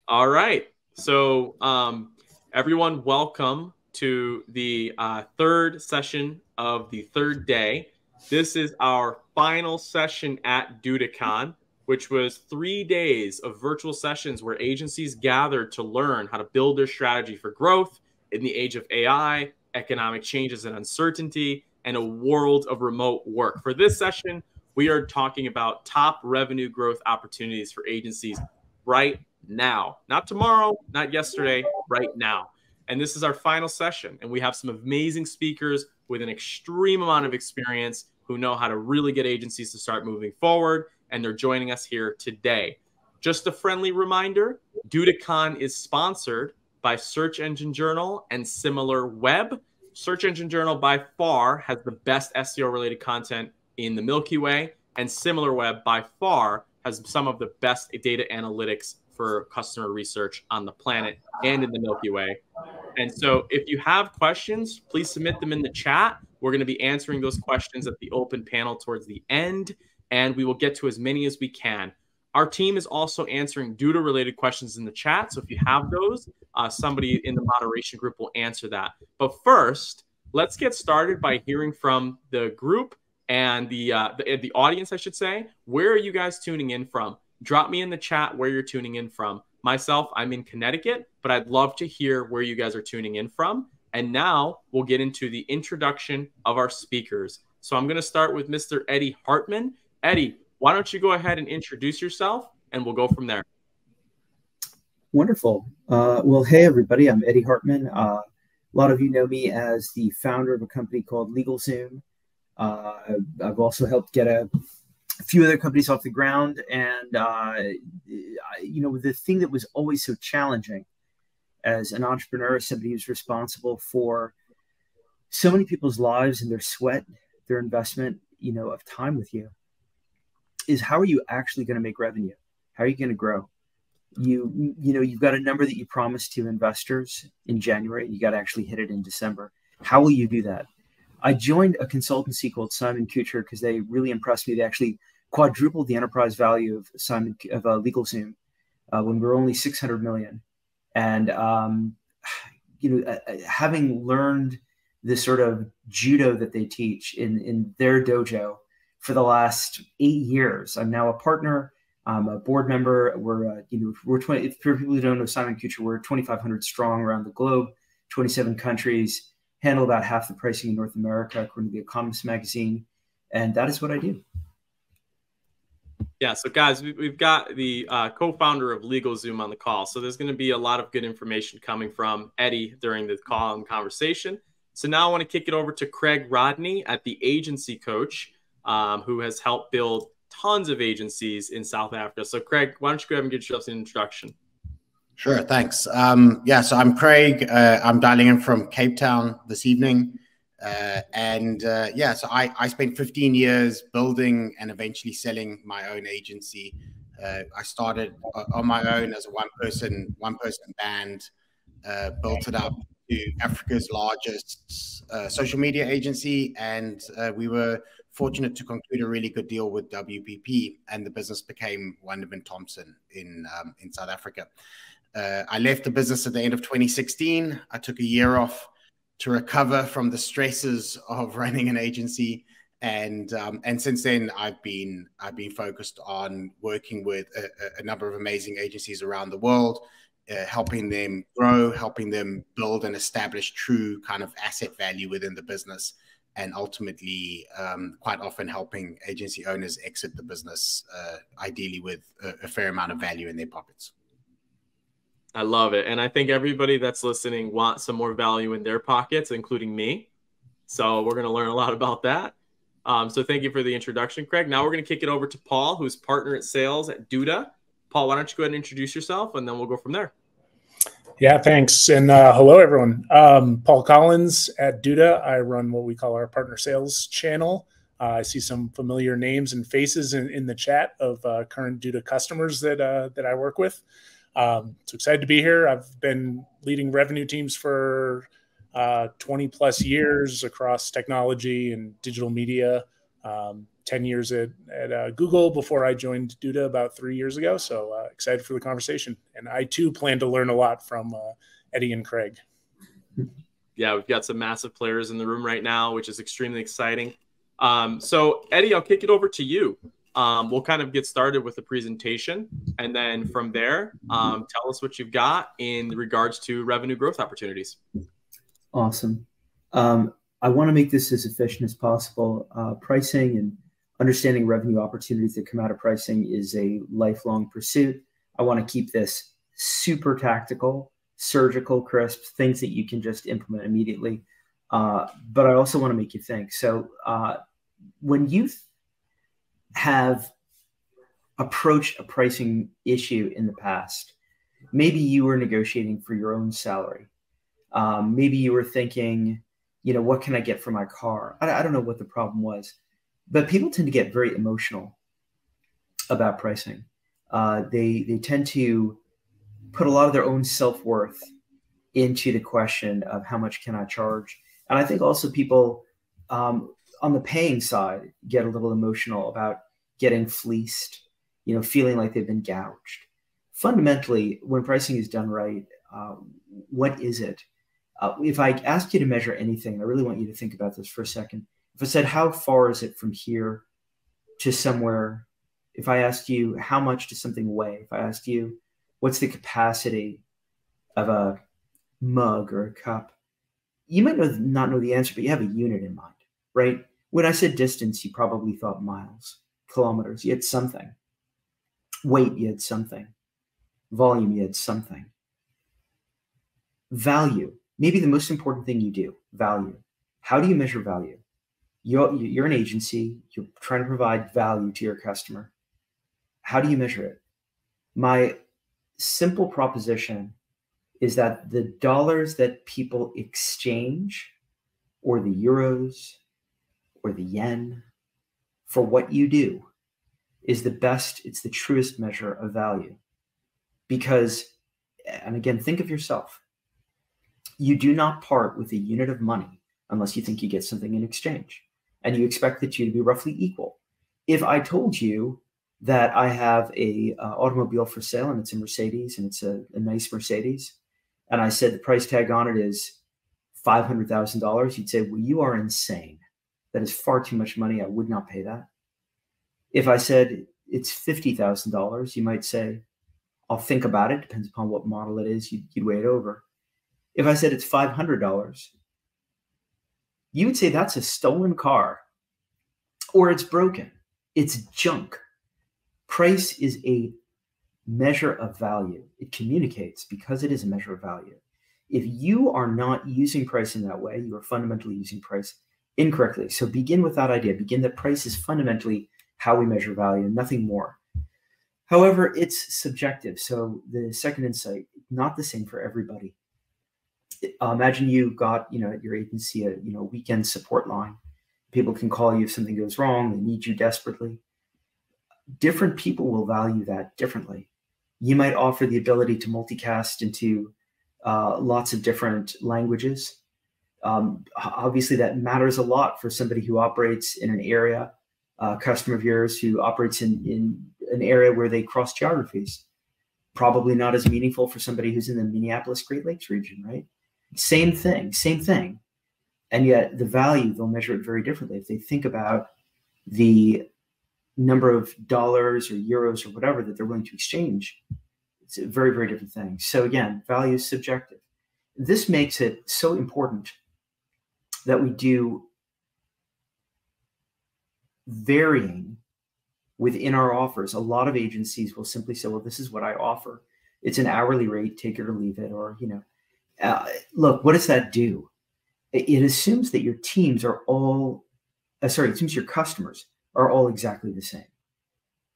All right. So, everyone, welcome to the third session of the third day. This is our final session at DudaCon, which was 3 days of virtual sessions where agencies gathered to learn how to build their strategy for growth in the age of AI, economic changes and uncertainty, and a world of remote work. For this session, we are talking about top revenue growth opportunities for agencies right now, not tomorrow, not yesterday, right now. And this is our final session. And we have some amazing speakers with an extreme amount of experience who know how to really get agencies to start moving forward. And they're joining us here today. Just a friendly reminder, DudaCon is sponsored by Search Engine Journal and SimilarWeb. Search Engine Journal by far has the best SEO related content in the Milky Way, and SimilarWeb by far has some of the best data analytics for customer research on the planet and in the Milky Way. And so if you have questions, please submit them in the chat. We're going to be answering those questions at the open panel towards the end, and we will get to as many as we can. Our team is also answering Duda-related questions in the chat. So if you have those, somebody in the moderation group will answer that. But first, let's get started by hearing from the group and the audience, I should say. Where are you guys tuning in from? Drop me in the chat where you're tuning in from. Myself, I'm in Connecticut, but I'd love to hear where you guys are tuning in from. And now we'll get into the introduction of our speakers. So I'm going to start with Mr. Eddie Hartman. Eddie, why don't you go ahead and introduce yourself, and we'll go from there. Wonderful. Well, hey, everybody. I'm Eddie Hartman. A lot of you know me as the founder of a company called LegalZoom. I've also helped get a few other companies off the ground. And, the thing that was always so challenging as an entrepreneur, as somebody who's responsible for so many people's lives and their sweat, their investment, of time with you, is how are you actually going to make revenue? How are you going to grow? You've got a number that you promised to investors in January. You got to actually hit it in December. How will you do that? I joined a consultancy called Simon Kucher because they really impressed me. They actually quadrupled the enterprise value of LegalZoom when we were only 600 million. And having learned this sort of judo that they teach in their dojo for the last 8 years, I'm now a partner. I'm a board member. We're 20. For people who don't know Simon Kucher, we're 2,500 strong around the globe, 27 countries. Handle about half the pricing in North America, according to The Economist magazine. And that is what I do. Yeah, so guys, we've got the co-founder of LegalZoom on the call. So there's going to be a lot of good information coming from Eddie during the call and conversation. So now I want to kick it over to Craig Rodney at The Agency Coach, who has helped build tons of agencies in South Africa. So Craig, why don't you go ahead and get yourself an introduction? Sure, thanks. So I'm Craig. I'm dialing in from Cape Town this evening. So I spent 15 years building and eventually selling my own agency. I started on my own as a one-person band, built it up to Africa's largest social media agency, and we were fortunate to conclude a really good deal with WPP, and the business became Wunderman Thompson in South Africa. I left the business at the end of 2016. I took a year off to recover from the stresses of running an agency, and since then I've been focused on working with a number of amazing agencies around the world, helping them grow, helping them build and establish true kind of asset value within the business, and ultimately quite often helping agency owners exit the business, ideally with a fair amount of value in their pockets. I love it. And I think everybody that's listening wants some more value in their pockets, including me. So we're going to learn a lot about that. So thank you for the introduction, Craig. Now we're going to kick it over to Paul, who's partner at sales at Duda. Paul, why don't you go ahead and introduce yourself, and then we'll go from there. Yeah, thanks. And hello, everyone. Paul Collins at Duda. I run what we call our partner sales channel. I see some familiar names and faces in the chat of current Duda customers that I work with. So excited to be here. I've been leading revenue teams for 20 plus years across technology and digital media. 10 years at Google before I joined Duda about 3 years ago. So excited for the conversation. And I too plan to learn a lot from Eddie and Craig. Yeah, we've got some massive players in the room right now, which is extremely exciting. So Eddie, I'll kick it over to you. We'll kind of get started with the presentation, and then from there, tell us what you've got in regards to revenue growth opportunities. Awesome. I want to make this as efficient as possible. Pricing and understanding revenue opportunities that come out of pricing is a lifelong pursuit. I want to keep this super tactical, surgical, crisp, things that you can just implement immediately. But I also want to make you think. So when you have approached a pricing issue in the past, maybe you were negotiating for your own salary. Maybe you were thinking, what can I get for my car? I don't know what the problem was, but people tend to get very emotional about pricing. They tend to put a lot of their own self-worth into the question of how much can I charge? And I think also people on the paying side get a little emotional about getting fleeced, feeling like they've been gouged. Fundamentally, when pricing is done right, what is it? If I ask you to measure anything, I really want you to think about this for a second. If I said, how far is it from here to somewhere? If I asked you, how much does something weigh? If I asked you, what's the capacity of a mug or a cup? You might not know the answer, but you have a unit in mind, right? When I said distance, you probably thought miles, kilometers. You had something. Weight, you had something. Volume, you had something. Value, maybe the most important thing you do, value. How do you measure value? You're an agency. You're trying to provide value to your customer. How do you measure it? My simple proposition is that the dollars that people exchange, or the euros, or the yen, for what you do is the best, it's the truest measure of value. Because, and again, think of yourself. You do not part with a unit of money unless you think you get something in exchange, and you expect the two to be roughly equal. If I told you that I have a automobile for sale and it's a Mercedes and it's a nice Mercedes, and I said the price tag on it is $500,000, you'd say, well, you are insane. That is far too much money. I would not pay that. If I said it's $50,000, you might say, I'll think about it. Depends upon what model it is. You'd weigh it over. If I said it's $500, you would say that's a stolen car, or it's broken. It's junk. Price is a measure of value. It communicates because it is a measure of value. If you are not using price in that way, you are fundamentally using price incorrectly. So begin with that idea. Begin that price is fundamentally how we measure value and nothing more. However, it's subjective. So the second insight, not the same for everybody. Imagine you got, at your agency, a weekend support line. People can call you if something goes wrong. They need you desperately. Different people will value that differently. You might offer the ability to multicast into lots of different languages. Obviously, that matters a lot for somebody who operates in an area, a customer of yours who operates in an area where they cross geographies. Probably not as meaningful for somebody who's in the Minneapolis Great Lakes region, right? Same thing. And yet the value, they'll measure it very differently. If they think about the number of dollars or euros or whatever that they're willing to exchange, it's a very, very different thing. So again, value is subjective. This makes it so important that we do varying within our offers. A lot of agencies will simply say, well, this is what I offer. It's an hourly rate, take it or leave it. Or, look, what does that do? It assumes that your teams are all, it assumes your customers are all exactly the same.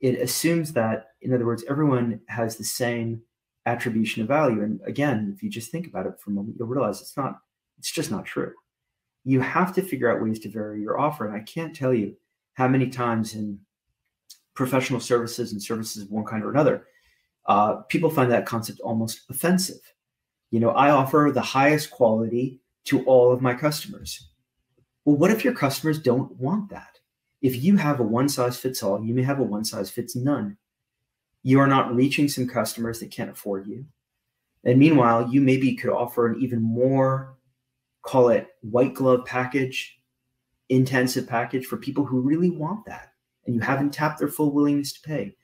It assumes that, in other words, everyone has the same attribution of value. And again, if you just think about it for a moment, you'll realize it's just not true. You have to figure out ways to vary your offer. And I can't tell you how many times in professional services and services of one kind or another, people find that concept almost offensive. I offer the highest quality to all of my customers. Well, what if your customers don't want that? If you have a one size fits all, you may have a one size fits none. You are not reaching some customers that can't afford you. And meanwhile, you maybe could offer an even more, call it white glove package, intensive package for people who really want that. And you haven't tapped their full willingness to pay.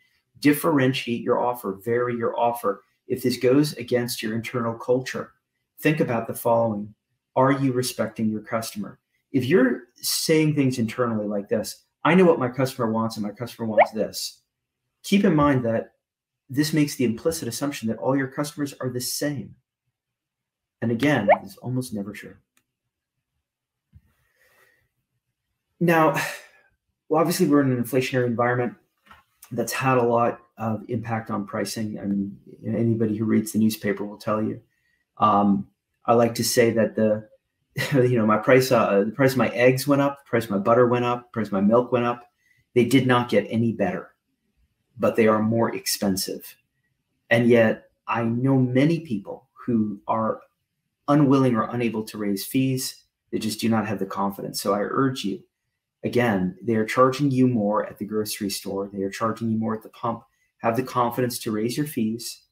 Differentiate your offer, vary your offer. If this goes against your internal culture, think about the following. Are you respecting your customer? If you're saying things internally like this, I know what my customer wants and my customer wants this. Keep in mind that this makes the implicit assumption that all your customers are the same. And again, it's almost never true. Now, well, obviously we're in an inflationary environment that's had a lot of impact on pricing. I mean, anybody who reads the newspaper will tell you. I like to say that the price of my eggs went up, the price of my butter went up, the price of my milk went up. They did not get any better, but they are more expensive. And yet I know many people who are unwilling or unable to raise fees. They just do not have the confidence. So I urge you, again, they are charging you more at the grocery store. They are charging you more at the pump. Have the confidence to raise your fees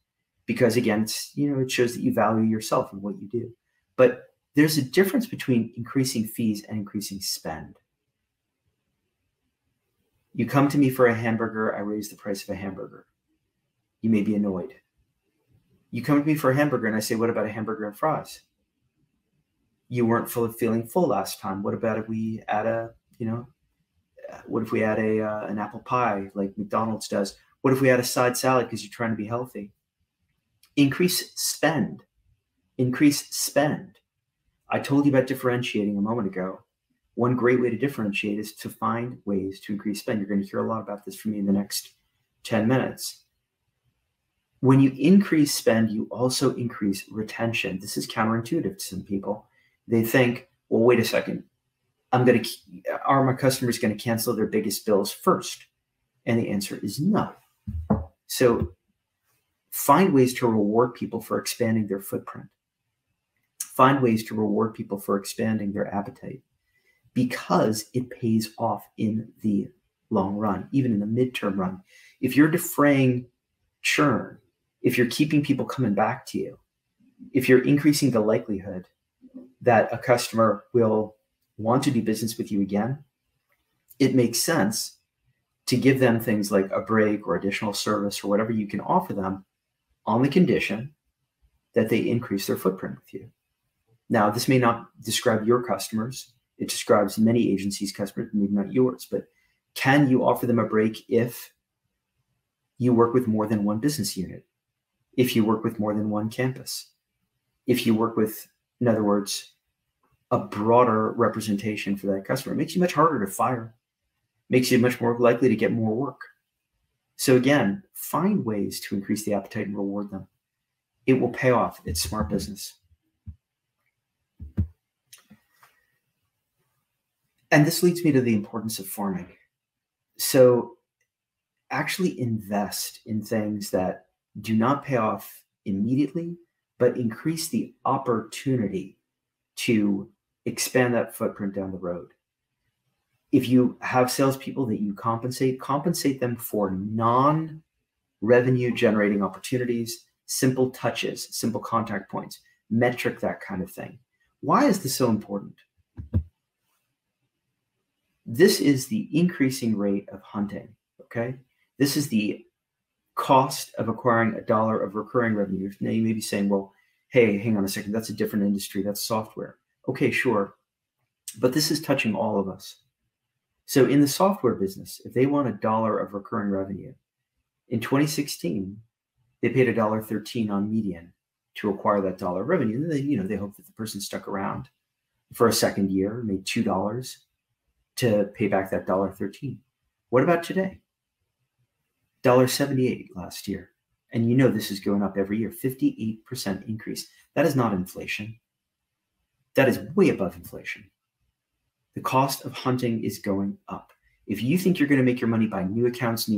because, again, it shows that you value yourself and what you do. But there's a difference between increasing fees and increasing spend. You come to me for a hamburger, I raise the price of a hamburger. You may be annoyed. You come to me for a hamburger and I say, what about a hamburger and fries? You weren't feeling full last time. What about if we add an apple pie like McDonald's does? What if we add a side salad because you're trying to be healthy? Increase spend. Increase spend. I told you about differentiating a moment ago. One great way to differentiate is to find ways to increase spend. You're going to hear a lot about this from me in the next 10 minutes. When you increase spend, you also increase retention. This is counterintuitive to some people. They think, well, wait a second. Are my customers going to cancel their biggest bills first? And the answer is no. So find ways to reward people for expanding their footprint. Find ways to reward people for expanding their appetite because it pays off in the long run, even in the midterm run. If you're defraying churn, if you're keeping people coming back to you, if you're increasing the likelihood that a customer will want to do business with you again, it makes sense to give them things like a break or additional service or whatever you can offer them on the condition that they increase their footprint with you. Now, this may not describe your customers. It describes many agencies' customers, maybe not yours, but can you offer them a break if you work with more than one business unit? If you work with more than one campus? If you work with, in other words, a broader representation for that customer, it makes you much harder to fire, makes you much more likely to get more work. So again, find ways to increase the appetite and reward them. It will pay off. It's smart business. And this leads me to the importance of farming. So actually invest in things that do not pay off immediately, but increase the opportunity to expand that footprint down the road. If you have salespeople that you compensate them for non-revenue generating opportunities, simple touches, simple contact points, metric that kind of thing. Why is this so important? This is the increasing rate of hunting, okay? This is the cost of acquiring $1 of recurring revenue. Now you may be saying, well, hey, hang on a second, that's a different industry, that's software. Okay, sure, but this is touching all of us. So in the software business, if they want $1 of recurring revenue, in 2016, they paid $1.13 on median to acquire that $1 of revenue. And they hope that the person stuck around for a second year, made $2 to pay back that $1.13. What about today? $1.78 last year. And this is going up every year, 58% increase. That is not inflation. That is way above inflation. The cost of hunting is going up. If you think you're going to make your money by new accounts,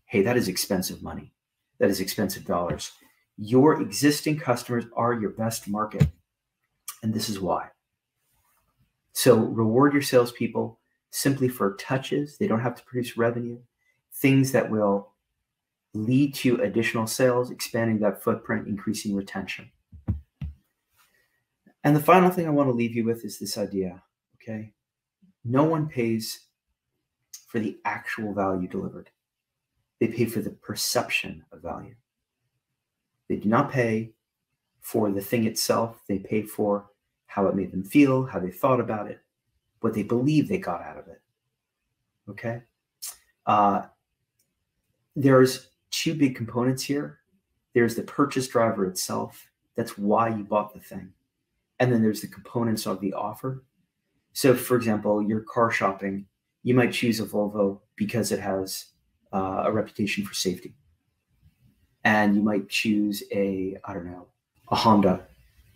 hey, that is expensive money. That is expensive dollars. Your existing customers are your best market. And this is why. So reward your salespeople simply for touches. They don't have to produce revenue, things that will lead to additional sales, expanding that footprint, increasing retention. And the final thing I want to leave you with is this idea, okay? No one pays for the actual value delivered. They pay for the perception of value. They do not pay for the thing itself. They pay for how it made them feel, how they thought about it, what they believe they got out of it, okay? There's two big components here. There's the purchase driver itself. That's why you bought the thing. And then there's the components of the offer. So for example, you're car shopping, you might choose a Volvo because it has a reputation for safety. And you might choose a Honda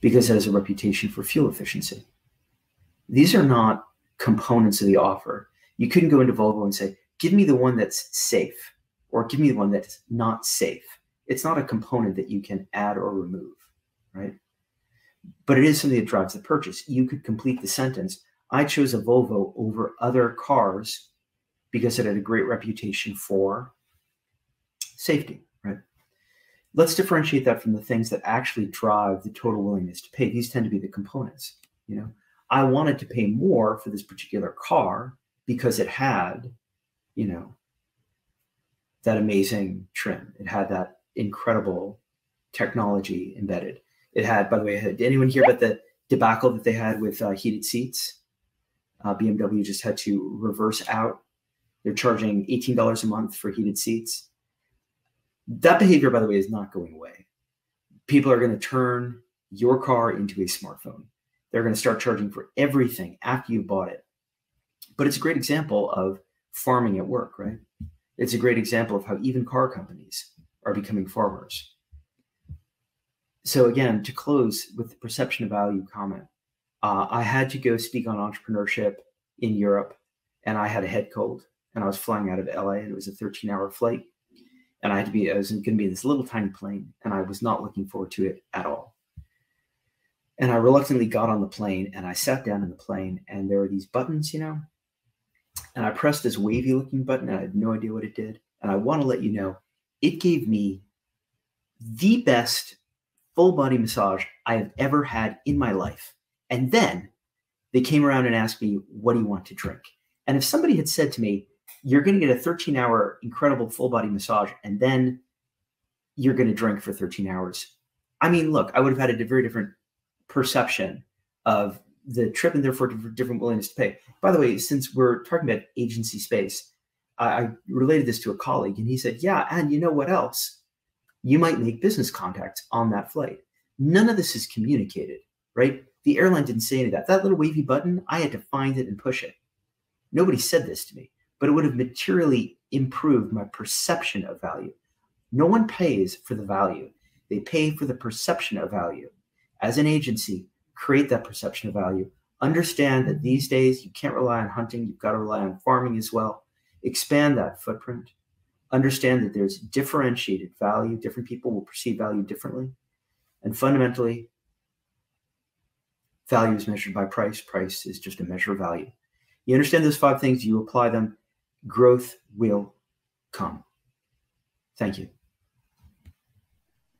because it has a reputation for fuel efficiency. These are not components of the offer. You couldn't go into Volvo and say, give me the one that's safe, or give me the one that's not safe. It's not a component that you can add or remove, right? But it is something that drives the purchase. You could complete the sentence, I chose a Volvo over other cars because it had a great reputation for safety, right? Let's differentiate that from the things that actually drive the total willingness to pay. These tend to be the components, you know? I wanted to pay more for this particular car because it had, you know, that amazing trim. It had that incredible technology embedded. It had, by the way, did anyone hear about the debacle that they had with heated seats? BMW just had to reverse out. They're charging $18 a month for heated seats. That behavior, by the way, is not going away. People are going to turn your car into a smartphone. They're going to start charging for everything after you bought it. But it's a great example of farming at work, right? It's a great example of how even car companies are becoming farmers. So again, to close with the perception of value comment, I had to go speak on entrepreneurship in Europe, and I had a head cold, and I was flying out of LA, and it was a 13-hour flight, and I was going to be in this little tiny plane, and I was not looking forward to it at all. And I reluctantly got on the plane, and I sat down in the plane, and there were these buttons, you know, and I pressed this wavy looking button, and I had no idea what it did. And I want to let you know, it gave me the best full body massage I have ever had in my life. And then they came around and asked me, what do you want to drink? And if somebody had said to me, you're going to get a 13-hour incredible full body massage, and then you're going to drink for 13 hours. I mean, look, I would have had a very different perception of the trip, and therefore different willingness to pay. By the way, since we're talking about agency space, I related this to a colleague, and he said, yeah, and you know what else? You might make business contacts on that flight. None of this is communicated, right? The airline didn't say any of that. That little wavy button, I had to find it and push it. Nobody said this to me, but it would have materially improved my perception of value. No one pays for the value. They pay for the perception of value. As an agency, create that perception of value. Understand that these days you can't rely on hunting. You've got to rely on farming as well. Expand that footprint. Understand that there's differentiated value. Different people will perceive value differently. And fundamentally, value is measured by price. Price is just a measure of value. You understand those 5 things, you apply them, growth will come. Thank you.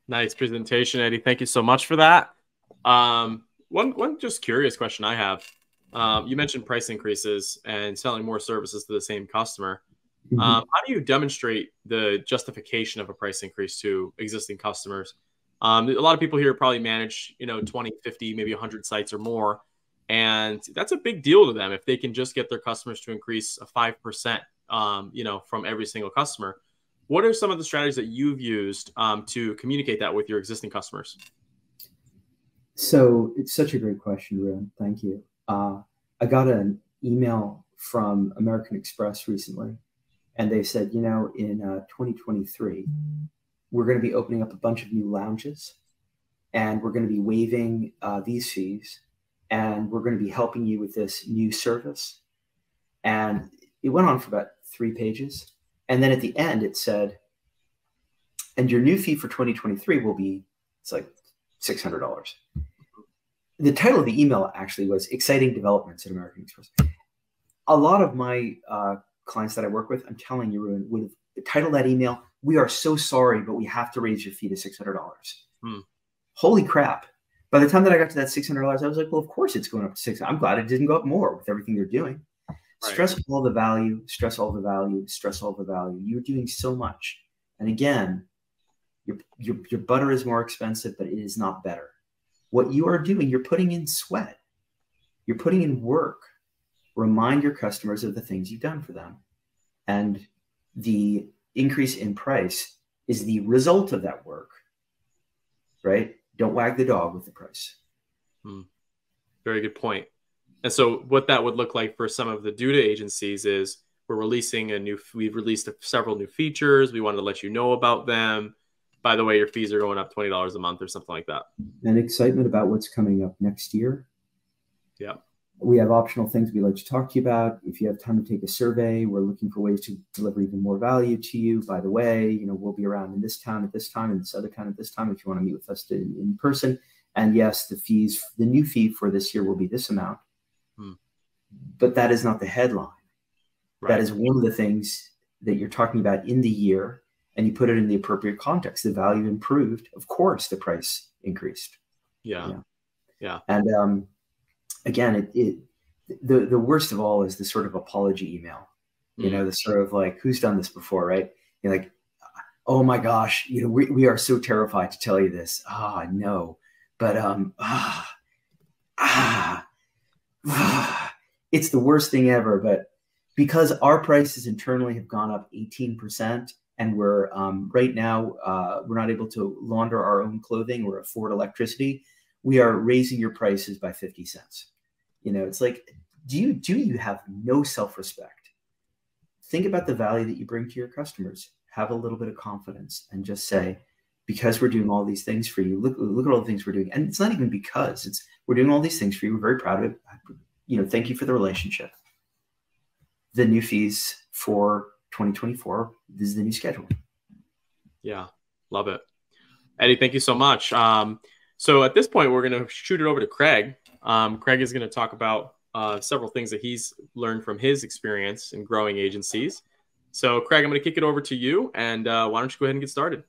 Nice presentation, Eddie. Thank you so much for that. One just curious question I have. You mentioned price increases and selling more services to the same customer. Mm-hmm. How do you demonstrate the justification of a price increase to existing customers? A lot of people here probably manage, 20, 50, maybe 100 sites or more. And that's a big deal to them if they can just get their customers to increase a 5%, from every single customer. What are some of the strategies that you've used to communicate that with your existing customers? So it's such a great question, Ruan. Thank you. I got an email from American Express recently, and they said, in 2023, we're going to be opening up a bunch of new lounges, and we're going to be waiving these fees, and we're going to be helping you with this new service. And it went on for about 3 pages. And then at the end, it said, and your new fee for 2023 will be, it's like $600. the title of the email actually was Exciting Developments at American Express. A lot of my clients that I work with, I'm telling you, Ruan, would have titled that email, "We are so sorry, but we have to raise your fee to $600. Holy crap. By the time that I got to that $600, I was like, well, of course it's going up to $600. I'm glad it didn't go up more with everything they're doing. Right. Stress all the value, stress all the value, stress all the value. You're doing so much. And again, your butter is more expensive, but it is not better. What you are doing, you're putting in sweat. You're putting in work. Remind your customers of the things you've done for them. And the increase in price is the result of that work, right? Don't wag the dog with the price. Very good point. And so what that would look like for some of the Duda agencies is we've released several new features. We wanted to let you know about them. By the way, your fees are going up $20 a month or something like that. And excitement about what's coming up next year. Yeah. We have optional things we'd like to talk to you about. If you have time to take a survey, we're looking for ways to deliver even more value to you. By the way, we'll be around in this town at this time and this other town at this time if you want to meet with us in person. And yes, the new fee for this year will be this amount. But that is not the headline. Right. That is one of the things that you're talking about in the year, and you put it in the appropriate context. The value improved. Of course, the price increased. Yeah. And again, the worst of all is the sort of apology email. The sort of like, who's done this before, right? You're like, oh my gosh, we are so terrified to tell you this. No, but it's the worst thing ever. But because our prices internally have gone up 18%, and we're right now we're not able to launder our own clothing or afford electricity, we are raising your prices by 50 cents. It's like, do you have no self-respect? Think about the value that you bring to your customers. Have a little bit of confidence and just say, because we're doing all these things for you, look at all the things we're doing. And it's not even because, we're doing all these things for you. We're very proud of it. Thank you for the relationship. The new fees for 2024, this is the new schedule. Yeah, love it. Eddie, thank you so much. So at this point, we're going to shoot it over to Craig. Craig is going to talk about several things that he's learned from his experience in growing agencies. So Craig, I'm going to kick it over to you, and why don't you go ahead and get started?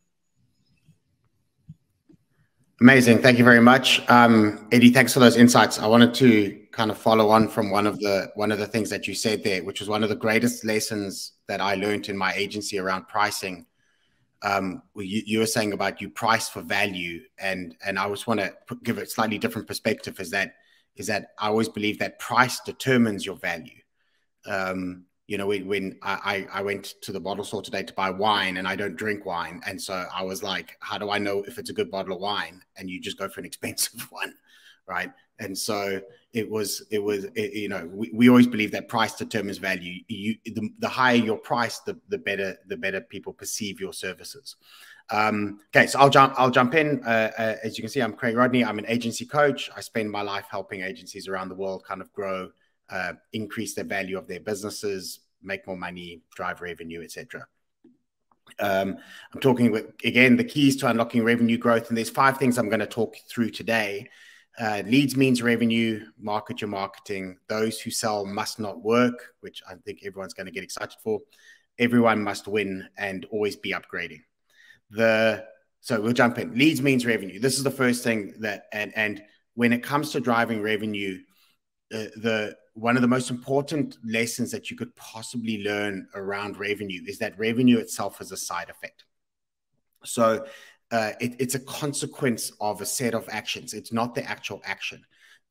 Amazing. Thank you very much. Eddie, thanks for those insights. I wanted to kind of follow on from one of the things that you said there, which was one of the greatest lessons that I learned in my agency around pricing. You were saying about you price for value, and I just want to give a slightly different perspective, is that I always believe that price determines your value. When I went to the bottle store today to buy wine, and I don't drink wine, and so I was like, how do I know if it's a good bottle of wine? And you just go for an expensive one, right? And so we always believe that price determines value. The higher your price, the better people perceive your services. Okay, so I'll jump in. As you can see, I'm Craig Rodney. I'm an agency coach. I spend my life helping agencies around the world kind of grow, increase the value of their businesses, make more money, drive revenue, etc. I'm talking with, again, the keys to unlocking revenue growth, and there's 5 things I'm going to talk through today. Leads means revenue. Market your marketing. Those who sell must not work, which I think everyone's going to get excited for. Everyone must win, and always be upgrading. So we'll jump in. Leads means revenue. This is the first thing that, and when it comes to driving revenue, one of the most important lessons that you could possibly learn around revenue is that revenue itself is a side effect. So it's a consequence of a set of actions. It's not the actual action.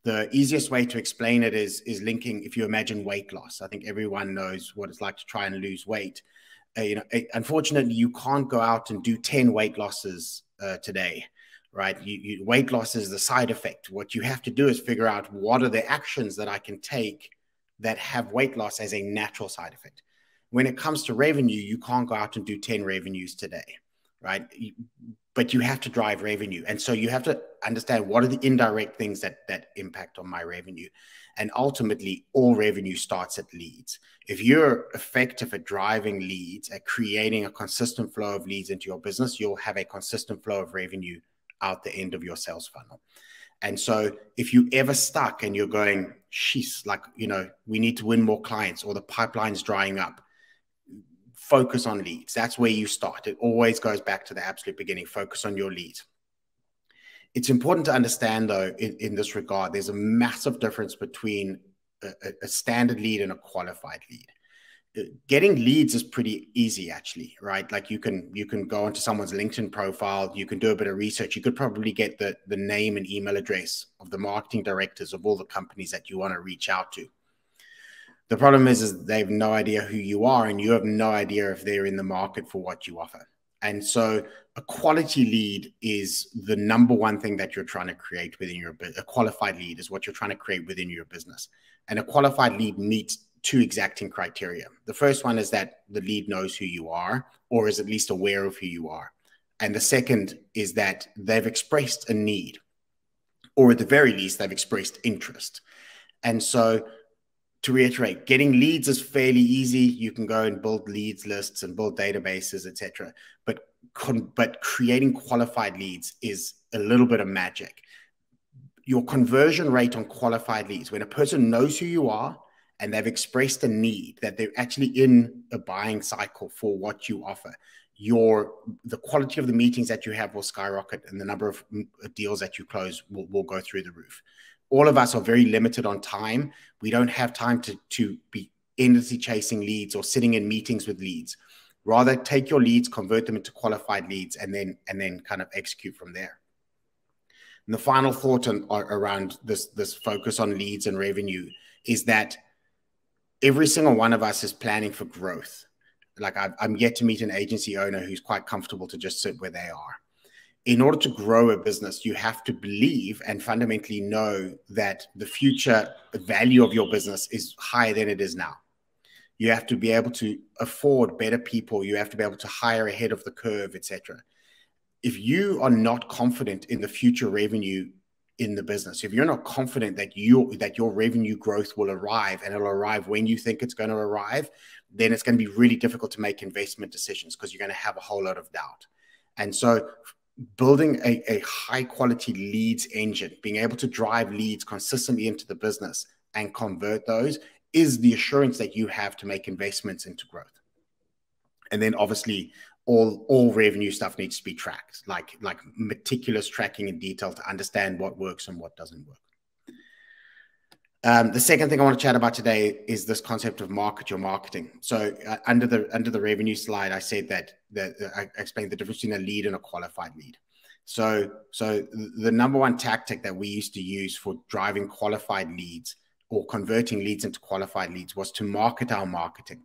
The easiest way to explain it is linking, if you imagine weight loss. I think everyone knows what it's like to try and lose weight. Unfortunately, you can't go out and do 10 weight losses today, right? Weight loss is the side effect. What you have to do is figure out what are the actions that I can take that have weight loss as a natural side effect. When it comes to revenue, you can't go out and do 10 revenues today, right? But you have to drive revenue. And so you have to understand what are the indirect things that impact on my revenue. And ultimately, all revenue starts at leads. If you're effective at driving leads, at creating a consistent flow of leads into your business, you'll have a consistent flow of revenue out the end of your sales funnel. And so if you ever stuck and you're going, sheesh, like, you know, we need to win more clients, or the pipeline's drying up, focus on leads. That's where you start. It always goes back to the absolute beginning. Focus on your leads. It's important to understand, though, in this regard, there's a massive difference between a standard lead and a qualified lead. Getting leads is pretty easy, actually, right? Like you can go onto someone's LinkedIn profile, you can do a bit of research, you could probably get the name and email address of the marketing directors of all the companies that you want to reach out to. The problem is they have no idea who you are, and you have no idea if they're in the market for what you offer. And so a quality lead is the number one thing that you're trying to create within your business. A qualified lead is what you're trying to create within your business. And a qualified lead meets two exacting criteria. The first one is that the lead knows who you are, or is at least aware of who you are. And the second is that they've expressed a need, or at the very least, they've expressed interest. And so, to reiterate, getting leads is fairly easy. You can go and build leads lists and build databases, etc. But creating qualified leads is a little bit of magic. Your conversion rate on qualified leads, when a person knows who you are and they've expressed a need, that they're actually in a buying cycle for what you offer, the quality of the meetings that you have will skyrocket, and the number of deals that you close will go through the roof. All of us are very limited on time. We don't have time to be endlessly chasing leads or sitting in meetings with leads. Rather, take your leads, convert them into qualified leads, and then kind of execute from there. And the final thought around this focus on leads and revenue is that every single one of us is planning for growth. Like I'm yet to meet an agency owner who's quite comfortable to just sit where they are. In order to grow a business, you have to believe and fundamentally know that the future value of your business is higher than it is now. You have to be able to afford better people. You have to be able to hire ahead of the curve, etc. If you are not confident in the future revenue in the business, if you're not confident that your revenue growth will arrive, and it'll arrive when you think it's going to arrive, then it's going to be really difficult to make investment decisions, because you're going to have a whole lot of doubt. And so building a high quality leads engine, being able to drive leads consistently into the business and convert those, is the assurance that you have to make investments into growth. And then obviously all revenue stuff needs to be tracked, like meticulous tracking in detail to understand what works and what doesn't work. The second thing I want to chat about today is this concept of market your marketing. So under the revenue slide, I said that I explained the difference between a lead and a qualified lead. So the number one tactic that we used to use for driving qualified leads or converting leads into qualified leads was to market our marketing.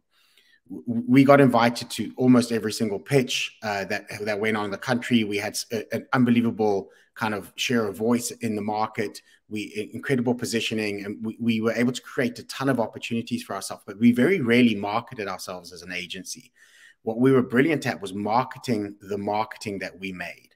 We got invited to almost every single pitch that went on in the country. We had an unbelievable kind of share of voice in the market. Incredible positioning, and we were able to create a ton of opportunities for ourselves, but we very rarely marketed ourselves as an agency. What we were brilliant at was marketing the marketing that we made.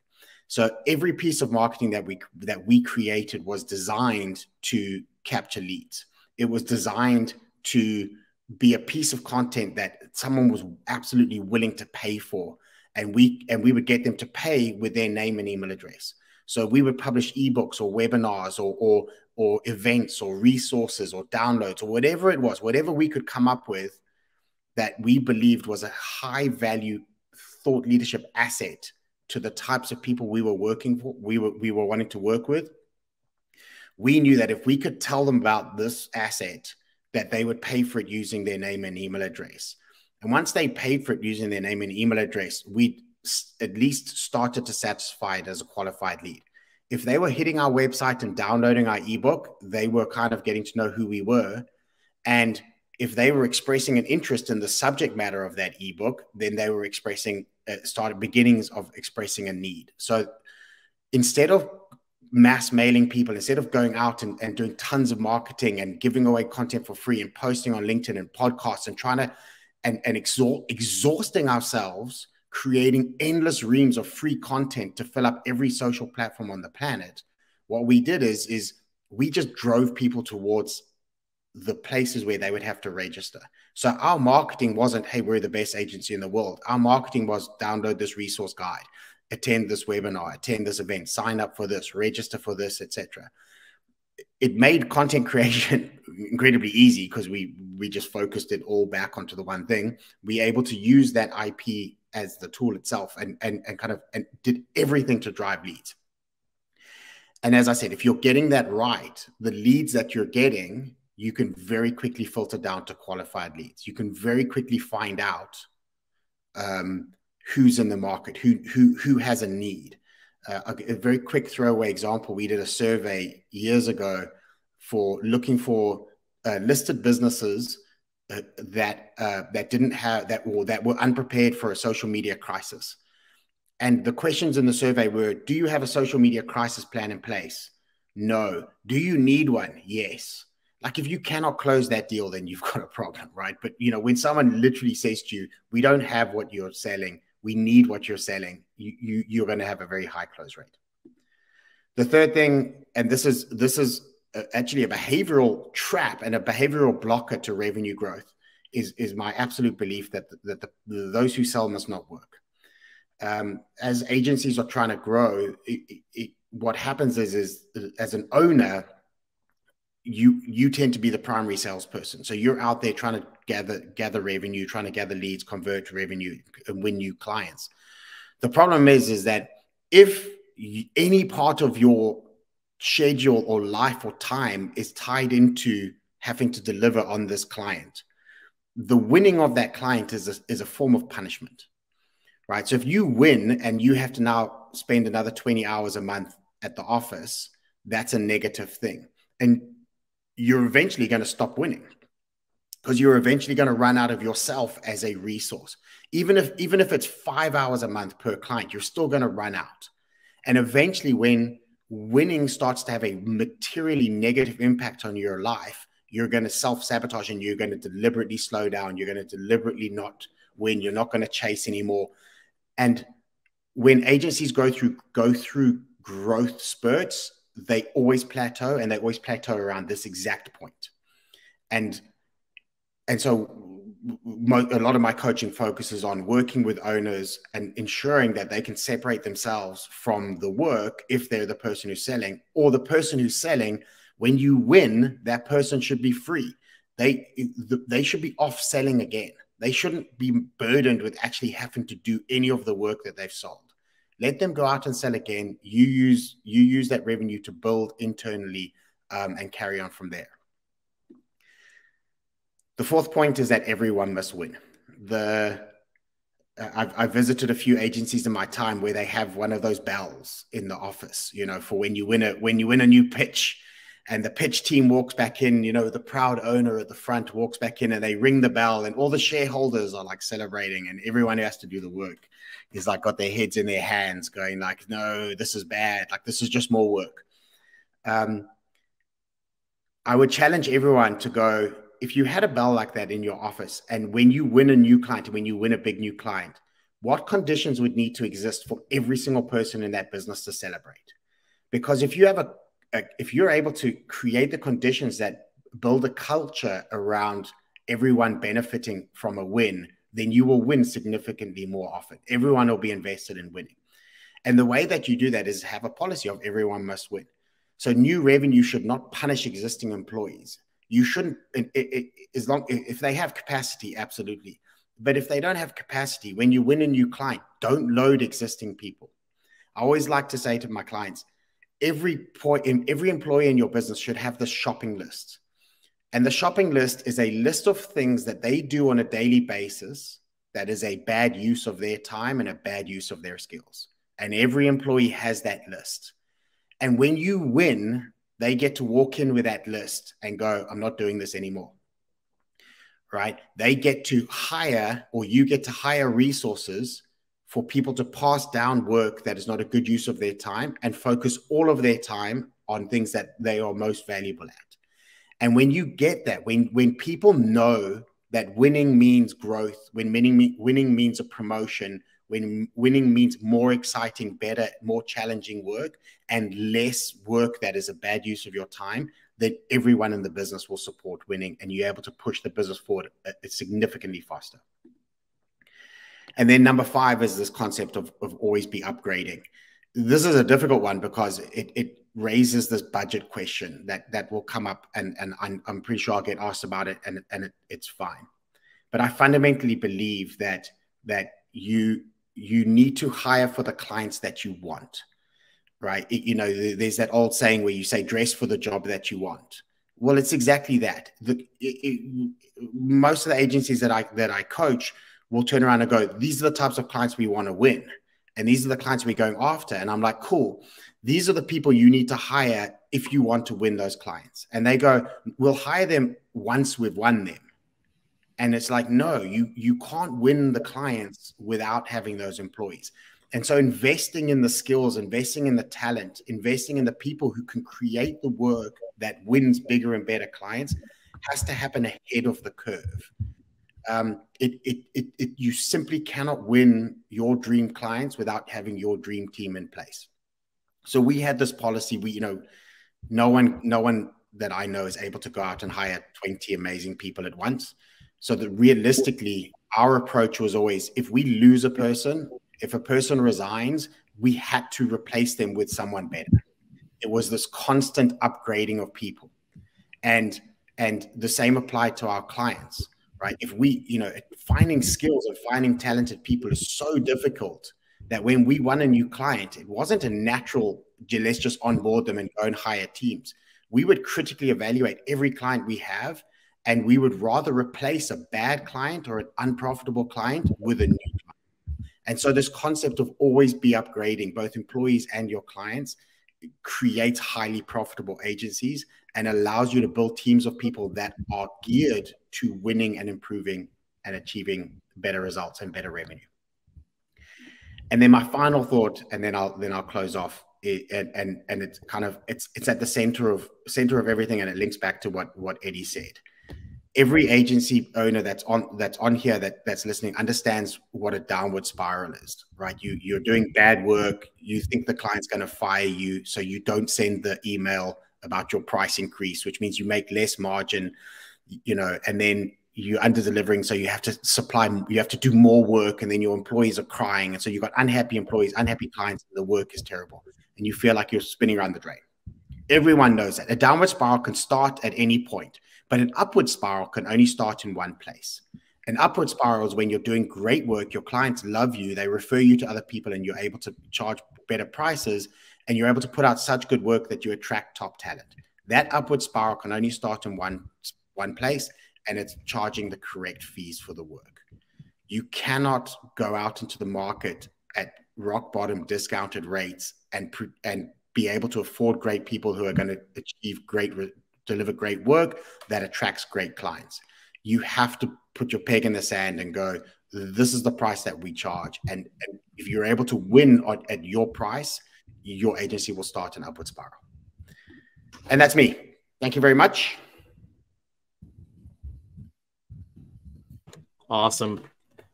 So every piece of marketing that we created was designed to capture leads. It was designed to be a piece of content that someone was absolutely willing to pay for, and we would get them to pay with their name and email address. So we would publish ebooks or webinars or events or resources or downloads or whatever it was, whatever we could come up with that we believed was a high value thought leadership asset to the types of people we were working for, we were wanting to work with. We knew that if we could tell them about this asset, that they would pay for it using their name and email address. And once they paid for it using their name and email address, we at least started to satisfy it as a qualified lead. If they were hitting our website and downloading our ebook, they were kind of getting to know who we were. And if they were expressing an interest in the subject matter of that ebook, then they were beginnings of expressing a need. So instead of mass mailing people, instead of going out and doing tons of marketing and giving away content for free and posting on LinkedIn and podcasts and trying to exhausting ourselves, creating endless reams of free content to fill up every social platform on the planet, what we did is we just drove people towards the places where they would have to register. So our marketing wasn't, hey, we're the best agency in the world. Our marketing was, download this resource guide. attend this webinar, attend this event, sign up for this, register for this, etc. It made content creation incredibly easy because we just focused it all back onto the one thing. We were able to use that IP as the tool itself and did everything to drive leads. And as I said, if you're getting that right, the leads that you're getting, you can very quickly filter down to qualified leads. You can very quickly find out who's in the market, who has a need. A very quick throwaway example: we did a survey years ago for looking for listed businesses that didn't have that were unprepared for a social media crisis. And the questions in the survey were: do you have a social media crisis plan in place? No. Do you need one? Yes. Like, if you cannot close that deal, then you've got a problem, right? But when someone literally says to you, we don't have what you're selling, we need what you're selling, you're going to have a very high close rate. The third thing, and this is actually a behavioral trap and a behavioral blocker to revenue growth, is my absolute belief that those who sell must not work. As agencies are trying to grow, what happens is as an owner, you tend to be the primary salesperson. So you're out there trying to gather revenue, trying to gather leads, convert revenue, and win new clients. The problem is that if any part of your schedule or life or time is tied into having to deliver on this client, the winning of that client is a form of punishment, right? So if you win and you have to now spend another 20 hours a month at the office, that's a negative thing. And you're eventually going to stop winning because you're eventually going to run out of yourself as a resource. Even if it's 5 hours a month per client, you're still going to run out. And eventually, when winning starts to have a materially negative impact on your life, you're going to self-sabotage and you're going to deliberately slow down. You're going to deliberately not win. You're not going to chase anymore. And when agencies go through growth spurts, they always plateau, and they always plateau around this exact point. And so a lot of my coaching focuses on working with owners and ensuring that they can separate themselves from the work if they're the person who's selling, or the person who's selling. When you win, that person should be free. They should be off selling again. They shouldn't be burdened with actually having to do any of the work that they've sold. Let them go out and sell again. You use that revenue to build internally and carry on from there. The fourth point is that everyone must win. I've visited a few agencies in my time where they have one of those bells in the office, for when you win a new pitch, and the pitch team walks back in, the proud owner at the front walks back in and they ring the bell, and all the shareholders are like celebrating, and everyone who has to do the work is like got their heads in their hands going like, no, this is bad. Like, this is just more work. I would challenge everyone to go, if you had a bell like that in your office, and when you win a new client, when you win a big new client, what conditions would need to exist for every single person in that business to celebrate? Because if you're able to create the conditions that build a culture around everyone benefiting from a win, then you will win significantly more often. Everyone will be invested in winning. And the way that you do that is have a policy of everyone must win. So new revenue should not punish existing employees. You shouldn't, if they have capacity, absolutely. But if they don't have capacity, when you win a new client, don't load existing people. I always like to say to my clients, every employee in your business should have this shopping list. And the shopping list is a list of things that they do on a daily basis that is a bad use of their time and a bad use of their skills. And every employee has that list. And when you win, they get to walk in with that list and go, I'm not doing this anymore, right? They get to hire, or you get to hire resources for people to pass down work that is not a good use of their time and focus all of their time on things that they are most valuable at. And when you get that, when people know that winning means growth, when winning means a promotion, when winning means more exciting, better, more challenging work, and less work that is a bad use of your time, then everyone in the business will support winning, and you're able to push the business forward significantly faster. And then number 5 is this concept of always be upgrading. This is a difficult one because it raises this budget question that will come up, and I'm pretty sure I'll get asked about it, and it's fine. But I fundamentally believe that you need to hire for the clients that you want, right? There's that old saying where you say, dress for the job that you want. Well, it's exactly that. Most of the agencies that I coach will turn around and go, these are the types of clients we want to win. And these are the clients we're going after. And I'm like, cool. These are the people you need to hire if you want to win those clients. And they go, we'll hire them once we've won them. And it's like, no, you can't win the clients without having those employees. And so investing in the skills, investing in the talent, investing in the people who can create the work that wins bigger and better clients has to happen ahead of the curve. You simply cannot win your dream clients without having your dream team in place. So we had this policy. No one that I know is able to go out and hire 20 amazing people at once. So that realistically, our approach was always, if we lose a person, if a person resigns, we had to replace them with someone better. It was this constant upgrading of people, and the same applied to our clients. Right? If finding skills and finding talented people is so difficult that when we won a new client, it wasn't a natural, let's just onboard them and go and hire teams. We would critically evaluate every client we have, and we would rather replace a bad client or an unprofitable client with a new client. And so this concept of always be upgrading both employees and your clients creates highly profitable agencies and allows you to build teams of people that are geared to winning and improving and achieving better results and better revenue. And then my final thought, and then I'll close off. And it's kind of it's at the center of everything, and it links back to what Eddie said. Every agency owner that's on here that's listening understands what a downward spiral is, right? You're doing bad work. You think the client's going to fire you, so you don't send the email about your price increase, which means you make less margin, and then you're under delivering. So you have to do more work, and then your employees are crying. And so you've got unhappy employees, unhappy clients, and the work is terrible. And you feel like you're spinning around the drain. Everyone knows that. A downward spiral can start at any point, but an upward spiral can only start in one place. An upward spiral is when you're doing great work, your clients love you, they refer you to other people, and you're able to charge better prices, and you're able to put out such good work that you attract top talent. That upward spiral can only start in one place, and it's charging the correct fees for the work. You cannot go out into the market at rock bottom discounted rates and be able to afford great people who are going to achieve deliver great work that attracts great clients. You have to put your peg in the sand and go, this is the price that we charge. And if you're able to win at your price, your agency will start an upward spiral. And that's me. Thank you very much. Awesome.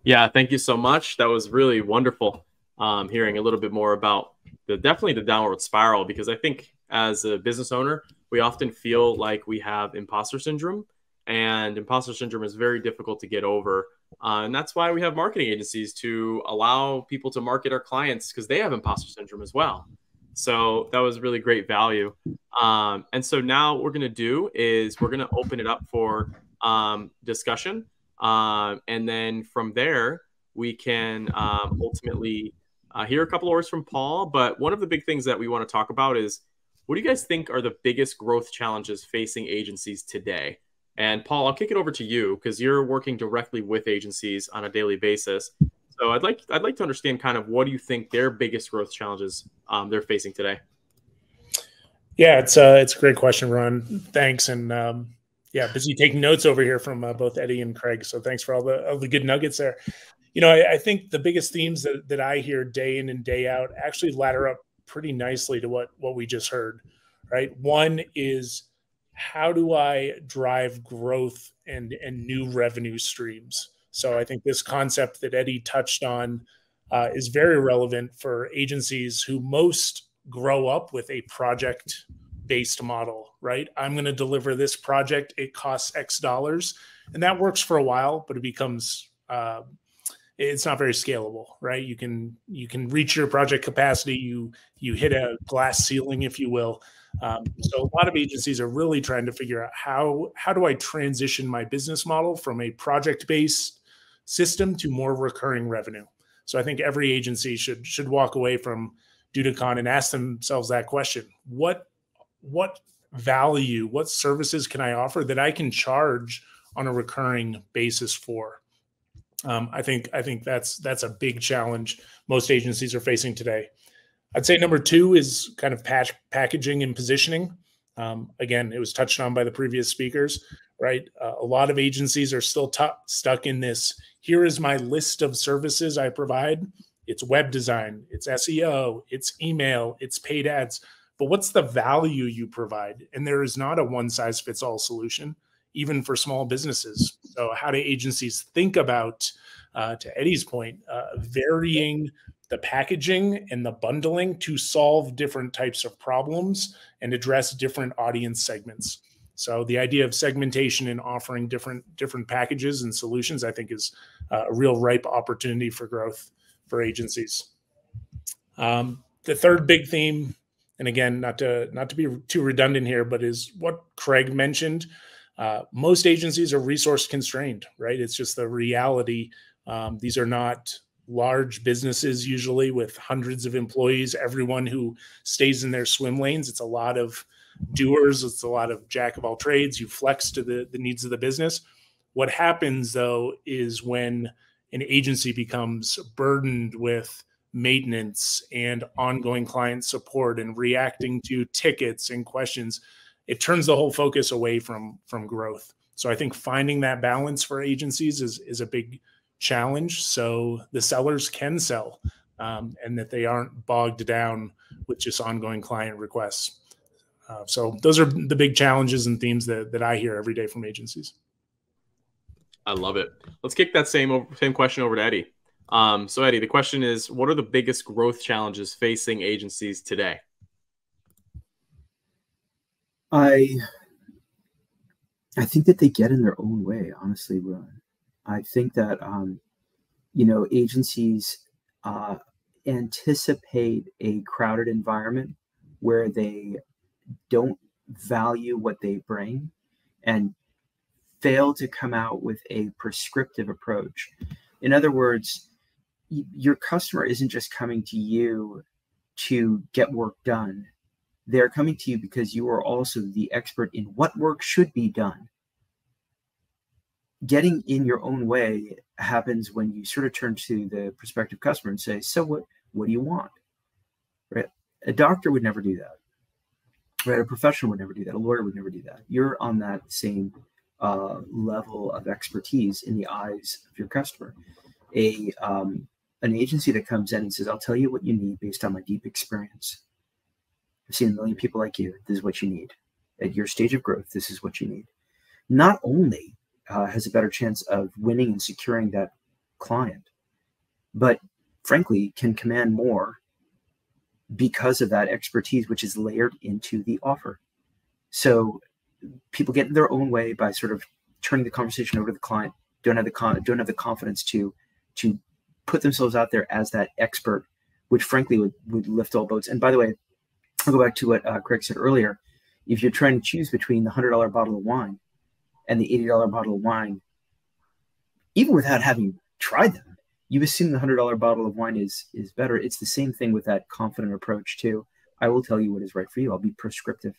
Yeah, thank you so much. That was really wonderful hearing a little bit more about definitely the downward spiral, because I think as a business owner, we often feel like we have imposter syndrome, and imposter syndrome is very difficult to get over. And that's why we have marketing agencies, to allow people to market our clients, because they have imposter syndrome as well. So that was really great value. And so now what we're going to do is we're going to open it up for discussion. And then from there, we can ultimately hear a couple of words from Paul. But one of the big things that we want to talk about is, what do you guys think are the biggest growth challenges facing agencies today? And Paul, I'll kick it over to you, because you're working directly with agencies on a daily basis. So I'd like to understand kind of, what do you think their biggest growth challenges they're facing today? Yeah, it's a great question, Ruan. Thanks. And yeah, busy taking notes over here from both Eddie and Craig. So thanks for all the good nuggets there. I think the biggest themes that I hear day in and day out actually ladder up pretty nicely to what we just heard, right? One is, how do I drive growth and new revenue streams? So I think this concept that Eddie touched on is very relevant for agencies who most grow up with a project-based model, right? I'm going to deliver this project. It costs X dollars, and that works for a while, but it becomes it's not very scalable, right? You can reach your project capacity. You hit a glass ceiling, if you will. So a lot of agencies are really trying to figure out how do I transition my business model from a project-based system to more recurring revenue. So I think every agency should walk away from DudaCon and ask themselves that question: what value, what services can I offer that I can charge on a recurring basis for? I think that's a big challenge most agencies are facing today. I'd say number two is kind of packaging and positioning. Again, it was touched on by the previous speakers, right? A lot of agencies are still stuck in this. Here is my list of services I provide. It's web design, it's SEO, it's email, it's paid ads. But what's the value you provide? And there is not a one-size-fits-all solution, even for small businesses. So how do agencies think about, to Eddie's point, varying the packaging and the bundling to solve different types of problems and address different audience segments? So the idea of segmentation and offering different packages and solutions, I think, is a real ripe opportunity for growth for agencies. The third big theme, and again, not to be too redundant here, but is what Craig mentioned. Most agencies are resource constrained, right? It's just the reality. These are not large businesses usually with hundreds of employees, everyone who stays in their swim lanes. It's a lot of doers. It's a lot of jack of all trades. You flex to the needs of the business. What happens, though, is when an agency becomes burdened with maintenance and ongoing client support and reacting to tickets and questions, it turns the whole focus away from growth. So I think finding that balance for agencies is a big challenge, so the sellers can sell and that they aren't bogged down with just ongoing client requests. So those are the big challenges and themes that I hear every day from agencies. I love it. Let's kick that same question over to Eddie. So Eddie, the question is, what are the biggest growth challenges facing agencies today? I think that they get in their own way, honestly, Ruan. I think that, agencies anticipate a crowded environment where they don't value what they bring and fail to come out with a prescriptive approach. In other words, your customer isn't just coming to you to get work done. They're coming to you because you are also the expert in what work should be done. Getting in your own way happens when you sort of turn to the prospective customer and say, so what do you want? Right? A doctor would never do that. Right? A professional would never do that. A lawyer would never do that. You're on that same level of expertise in the eyes of your customer. An agency that comes in and says, I'll tell you what you need based on my deep experience. I've seen a million people like you. This is what you need. At your stage of growth, this is what you need. Not only has a better chance of winning and securing that client, but frankly can command more because of that expertise, which is layered into the offer. So people get in their own way by sort of turning the conversation over to the client, don't have the confidence to put themselves out there as that expert, which frankly would lift all boats. And by the way, I'll go back to what Craig said earlier. If you're trying to choose between the $100 bottle of wine and the $80 bottle of wine, even without having tried them, you assume the $100 bottle of wine is better. It's the same thing with that confident approach too. I will tell you what is right for you. I'll be prescriptive.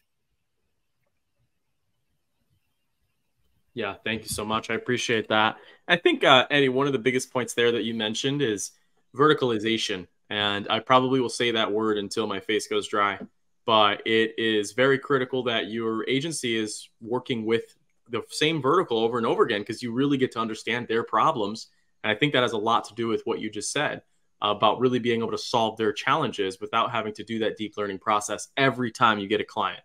Yeah, thank you so much. I appreciate that. I think, Eddie, one of the biggest points there that you mentioned is verticalization. And I probably will say that word until my face goes dry. But it is very critical that your agency is working with the same vertical over and over again, because you really get to understand their problems. And I think that has a lot to do with what you just said about really being able to solve their challenges without having to do that deep learning process every time you get a client.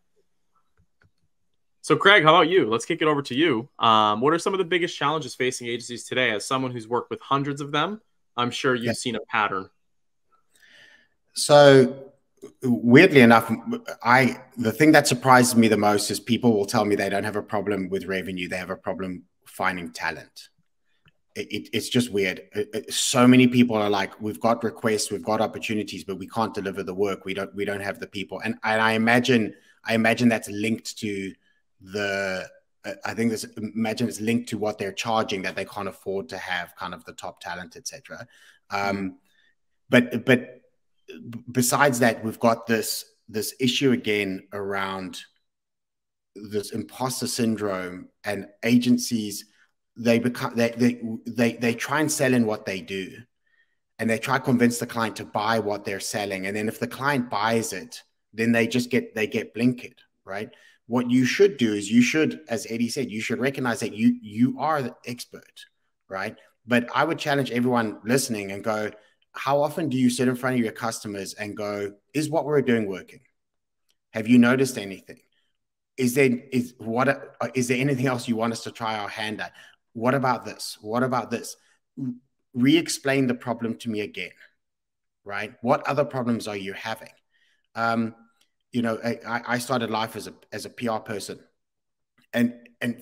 So Craig, how about you? Let's kick it over to you. What are some of the biggest challenges facing agencies today? As someone who's worked with hundreds of them, I'm sure you've seen a pattern. So weirdly enough, the thing that surprises me the most is people will tell me they don't have a problem with revenue. They have a problem finding talent. it's just weird. So many people are like, we've got requests, we've got opportunities, but we can't deliver the work. We don't have the people. And I imagine that's linked to the, imagine it's linked to what they're charging, that they can't afford to have kind of the top talent, etc. But besides that, we've got this issue again around this imposter syndrome, and agencies, they try and sell in what they do, and they try to convince the client to buy what they're selling. And then if the client buys it, then they get blinkered, right? What you should do is you should, as Eddie said, you should recognize that you are the expert, right? But I would challenge everyone listening and go, how often do you sit in front of your customers and go, is what we're doing working? Have you noticed anything? Is there anything else you want us to try our hand at? What about this? What about this? Re-explain the problem to me again, right? What other problems are you having? You know, I started life as a PR person, and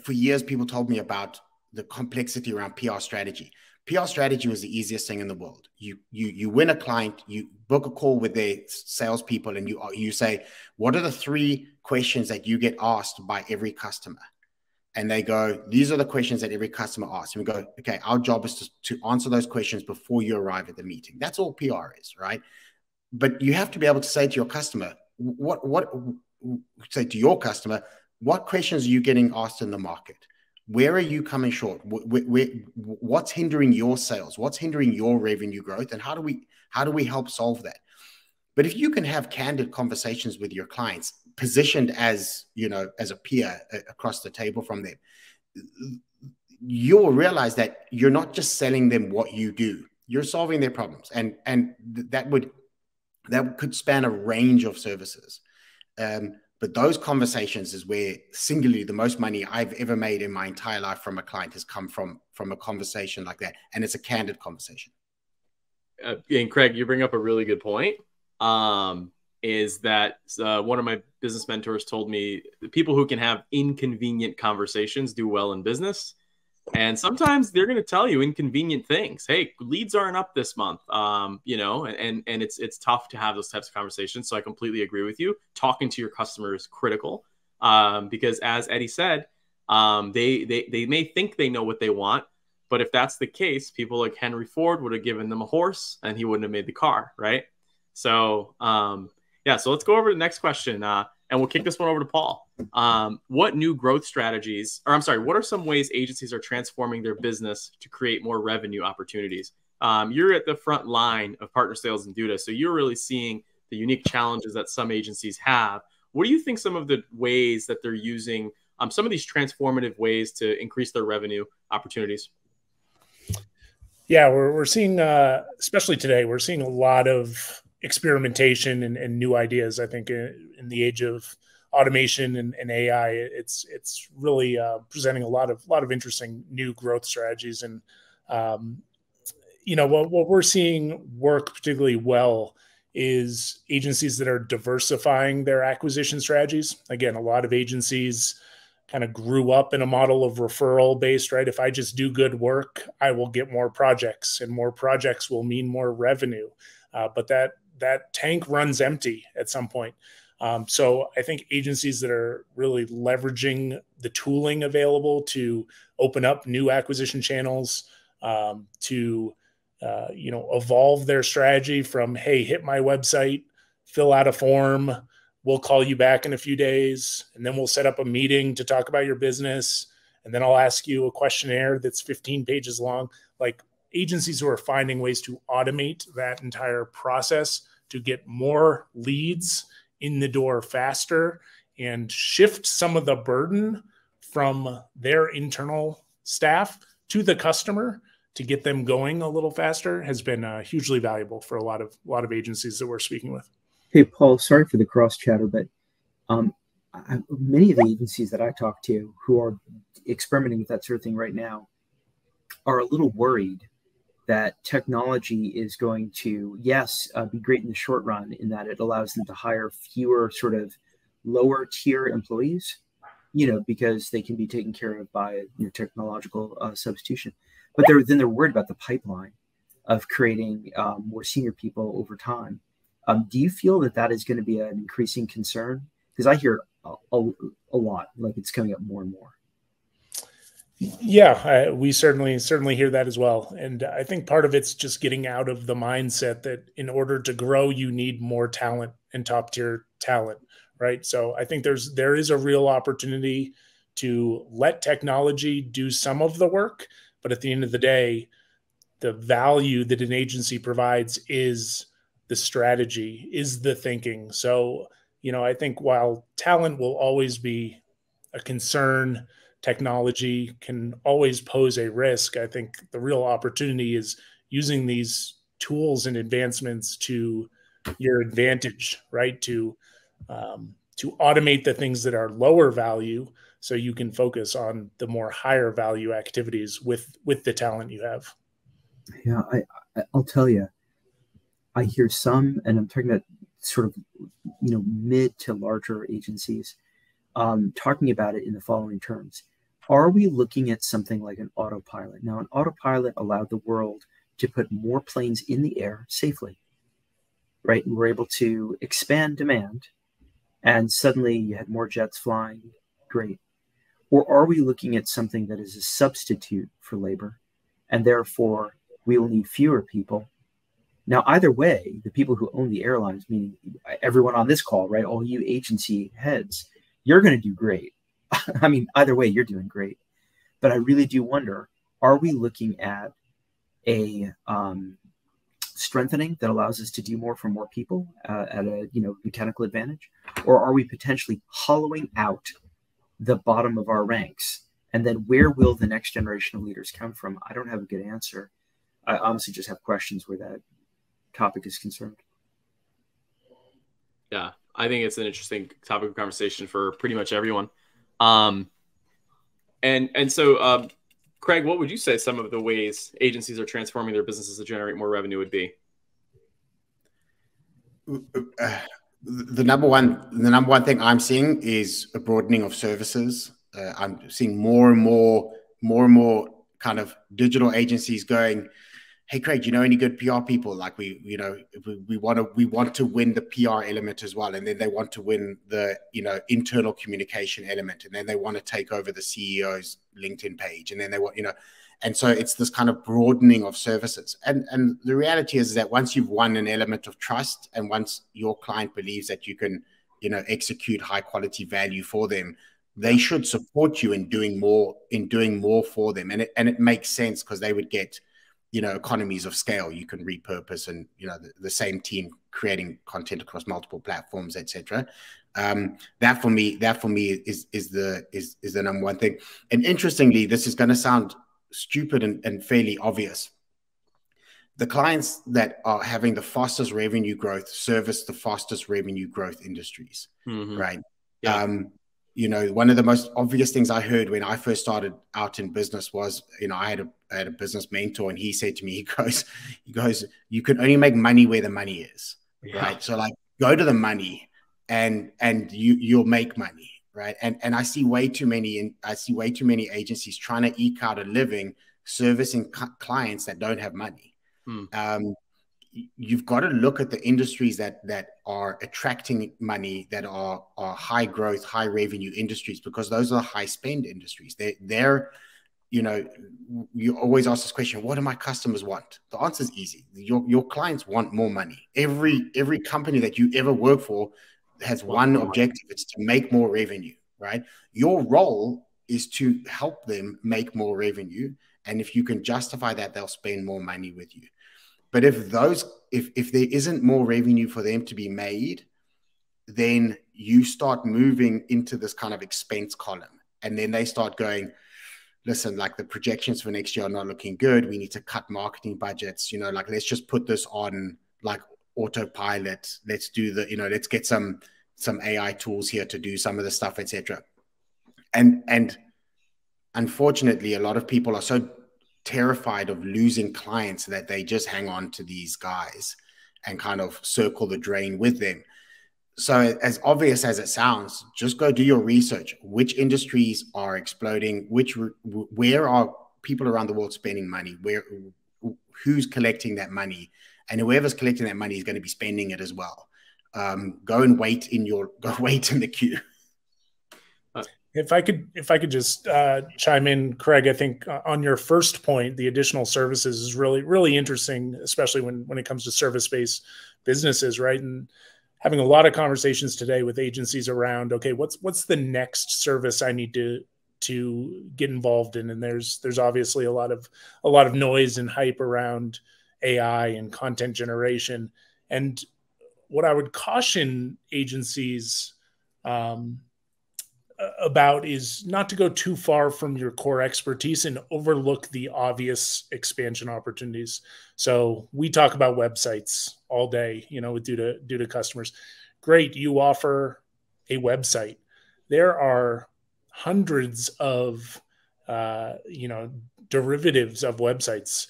for years people told me about the complexity around PR strategy. PR strategy was the easiest thing in the world. You win a client, you book a call with their salespeople, and you say, what are the 3 questions that you get asked by every customer? And they go, these are the questions that every customer asks. And we go, okay, our job is to answer those questions before you arrive at the meeting. That's all PR is, right? But you have to be able to say to your customer, what questions are you getting asked in the market? Where are you coming short? What's hindering your sales? What's hindering your revenue growth? And how do we help solve that? But if you can have candid conversations with your clients, positioned as, you know, as a peer across the table from them, you'll realize that you're not just selling them what you do, you're solving their problems. And that could span a range of services. But those conversations is where singularly the most money I've ever made in my entire life from a client has come from a conversation like that. And it's a candid conversation. And Craig, you bring up a really good point. Is that one of my business mentors told me the people who can have inconvenient conversations do well in business. And sometimes they're going to tell you inconvenient things. Hey, leads aren't up this month. You know, and it's tough to have those types of conversations. So I completely agree with you. Talking to your customer is critical, because as Eddie said, they may think they know what they want, but if that's the case, people like Henry Ford would have given them a horse and he wouldn't have made the car, right? So yeah, so let's go over to the next question. And we'll kick this one over to Paul. What new growth strategies, or I'm sorry, what are some ways agencies are transforming their business to create more revenue opportunities? You're at the front line of partner sales in Duda, so you're really seeing the unique challenges that some agencies have. What do you think some of the ways that they're using, some of these transformative ways to increase their revenue opportunities? Yeah, we're seeing, especially today, we're seeing a lot of experimentation and new ideas. I think in the age of automation and AI, it's really presenting a lot of interesting new growth strategies. And you know, what we're seeing work particularly well is agencies that are diversifying their acquisition strategies. Again, a lot of agencies kind of grew up in a model of referral based, right? If I just do good work, I will get more projects, and more projects will mean more revenue. But that tank runs empty at some point. So I think agencies that are really leveraging the tooling available to open up new acquisition channels, to you know, evolve their strategy from, hey, hit my website, fill out a form, we'll call you back in a few days, and then we'll set up a meeting to talk about your business, and then I'll ask you a questionnaire that's 15 pages long. Like, agencies who are finding ways to automate that entire process to get more leads in the door faster and shift some of the burden from their internal staff to the customer to get them going a little faster has been hugely valuable for a lot of agencies that we're speaking with. Hey, Paul, sorry for the cross chatter, but many of the agencies that I talk to who are experimenting with that sort of thing right now are a little worried that technology is going to, yes, be great in the short run in that it allows them to hire fewer sort of lower tier employees, you know, because they can be taken care of by technological substitution. but then they're worried about the pipeline of creating more senior people over time. Do you feel that that is going to be an increasing concern? Because I hear a lot, like it's coming up more and more. Yeah, we certainly hear that as well. And I think part of it's just getting out of the mindset that in order to grow, you need more talent and top tier talent, right? So I think there is a real opportunity to let technology do some of the work, but at the end of the day, the value that an agency provides is the strategy, is the thinking. So, I think while talent will always be a concern, technology can always pose a risk. I think the real opportunity is using these tools and advancements to your advantage, right? To automate the things that are lower value, so you can focus on the more higher value activities with the talent you have. Yeah, I'll tell you, I hear some, and I'm talking about sort of mid to larger agencies, talking about it in the following terms. Are we looking at something like an autopilot? Now, an autopilot allowed the world to put more planes in the air safely, right? And we're able to expand demand, and suddenly you had more jets flying. Great. Or are we looking at something that is a substitute for labor, and therefore we will need fewer people? Now, either way, the people who own the airlines, meaning everyone on this call, right, all you agency heads, you're going to do great. I mean, either way, you're doing great. But I really do wonder, are we looking at a strengthening that allows us to do more for more people at a mechanical advantage? Or are we potentially hollowing out the bottom of our ranks? And then where will the next generation of leaders come from? I don't have a good answer. I honestly just have questions where that topic is concerned. Yeah, I think it's an interesting topic of conversation for pretty much everyone. And so, Craig, what would you say some of the ways agencies are transforming their businesses to generate more revenue would be? The number one thing I'm seeing is a broadening of services. I'm seeing more and more kind of digital agencies going, hey, Craig, do you know any good PR people? Like we want to win the PR element as well. And then they want to win the, internal communication element. And then they want to take over the CEO's LinkedIn page. And then they want, and so it's this kind of broadening of services. And the reality is that once you've won an element of trust, and once your client believes that you can, execute high quality value for them, they should support you in doing more for them. And it makes sense, because they would get, economies of scale. You can repurpose, and the same team creating content across multiple platforms, etc. That for me is the number one thing. And interestingly, this is going to sound stupid and fairly obvious. The clients that are having the fastest revenue growth service the fastest revenue growth industries, right? Yeah. One of the most obvious things I heard when I first started out in business was, I had a business mentor, and he said to me, he goes, you can only make money where the money is, right? So like, go to the money, and you'll make money, right? And I see way too many agencies trying to eke out a living servicing clients that don't have money. You've got to look at the industries that are attracting money, that are high growth, high revenue industries, because those are high spend industries. They're you always ask this question, what do my customers want? The answer is easy. Your clients want more money. Every company that you ever work for has one objective. It's to make more revenue, right? Your role is to help them make more revenue. And if you can justify that, they'll spend more money with you. But if there isn't more revenue for them to be made, then you start moving into this kind of expense column. And then they start going, listen, like the projections for next year are not looking good. We need to cut marketing budgets, like let's just put this on like autopilot. Let's do let's get some AI tools here to do some of the stuff, etc. And unfortunately, a lot of people are so terrified of losing clients that they just hang on to these guys and kind of circle the drain with them. So as obvious as it sounds, just go do your research. Which industries are exploding? Where are people around the world spending money. Who's collecting that money? And whoever's collecting that money is going to be spending it as well. Go wait in the queue. If I could just chime in, Craig, I think on your first point, the additional services is really, really interesting, especially when it comes to service-based businesses, right? And having a lot of conversations today with agencies around, okay, what's the next service I need to get involved in? And there's obviously a lot of noise and hype around AI and content generation. And what I would caution agencies about is not to go too far from your core expertise and overlook the obvious expansion opportunities. So we talk about websites all day, due to customers. Great, you offer a website. There are hundreds of derivatives of websites.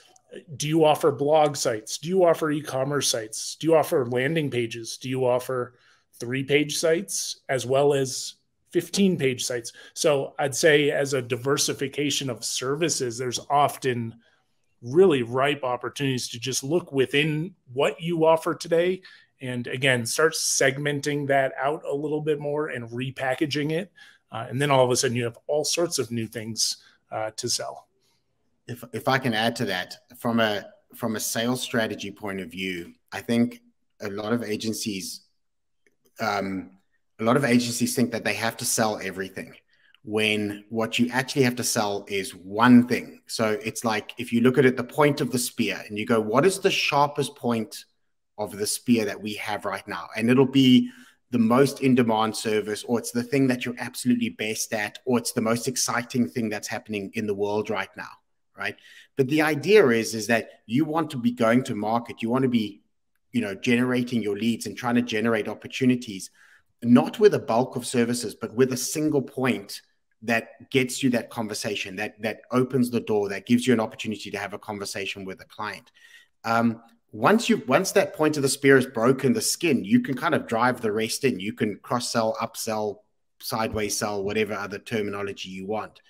Do you offer blog sites? Do you offer e-commerce sites? Do you offer landing pages? Do you offer 3-page sites as well as 15-page sites? So I'd say as a diversification of services, there's often really ripe opportunities to just look within what you offer today. And again, start segmenting that out a little bit more and repackaging it. And then all of a sudden you have all sorts of new things to sell. If I can add to that, from a sales strategy point of view, I think a lot of agencies think that they have to sell everything, when what you actually have to sell is one thing. So it's like, if you look at it, the point of the spear, and you go, what is the sharpest point of the spear that we have right now? And it'll be the most in-demand service, or it's the thing that you're absolutely best at, or it's the most exciting thing that's happening in the world right now, right? But the idea is that you want to be going to market. You want to be, generating your leads and trying to generate opportunities, not with a bulk of services, but with a single point that gets you that conversation, that opens the door, that gives you an opportunity to have a conversation with a client. Once that point of the spear is broken, the skin, you can kind of drive the rest in. You can cross-sell, upsell, sideways sell, whatever other terminology you want.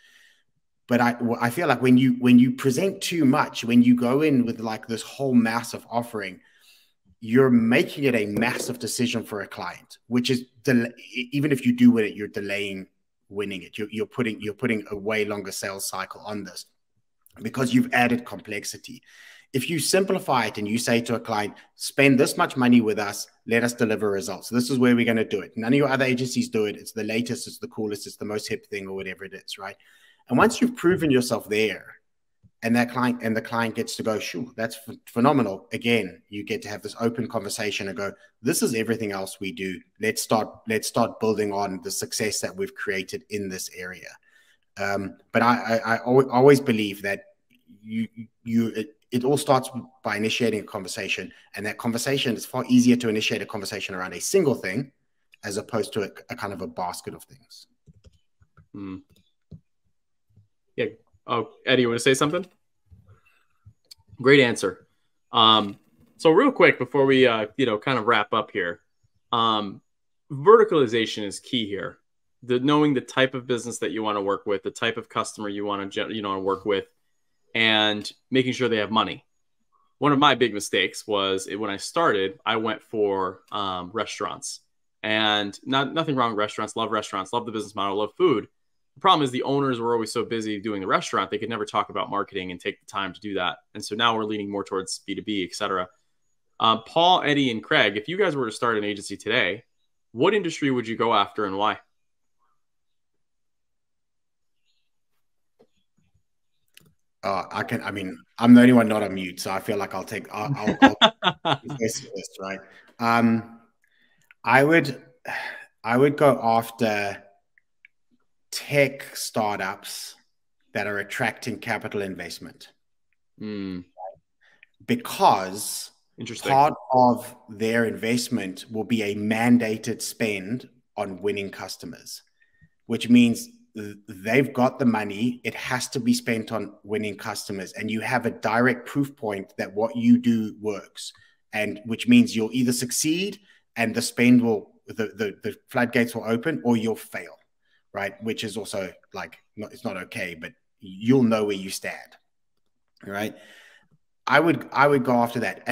But I feel like when you present too much, when you go in with like this whole massive offering, you're making it a massive decision for a client, which is, even if you do win it, you're delaying winning it. You're putting a way longer sales cycle on this because you've added complexity. If you simplify it and you say to a client, spend this much money with us, let us deliver results. This is where we're going to do it. None of your other agencies do it. It's the latest, it's the coolest, it's the most hip thing, or whatever it is, right? And once you've proven yourself there, and the client gets to go, sure, that's phenomenal. Again, you get to have this open conversation and go, this is everything else we do. Let's start building on the success that we've created in this area. But I always believe that it all starts by initiating a conversation, and that conversation is far easier to initiate a conversation around a single thing as opposed to a kind of a basket of things. Yeah. Oh, Eddie, you want to say something? Great answer. So real quick before we kind of wrap up here, verticalization is key here. Knowing the type of business that you want to work with, the type of customer you want to work with, and making sure they have money. One of my big mistakes was when I started, I went for restaurants, and nothing wrong with restaurants. Love the business model, love food. The problem is the owners were always so busy doing the restaurant, they could never talk about marketing and take the time to do that. And so now we're leaning more towards B2B, et cetera. Paul, Eddie, and Craig, if you guys were to start an agency today, what industry would you go after and why? I'm the only one not on mute, so I feel like I'll this, right? I would go after tech startups that are attracting capital investment. Because part of their investment will be a mandated spend on winning customers, which means they've got the money. It has to be spent on winning customers, and you have a direct proof point that what you do works, and which means you'll either succeed and the spend will, the floodgates will open, or you'll fail. Right, which is also like, it's not okay, but you'll know where you stand. All right. I would go after that.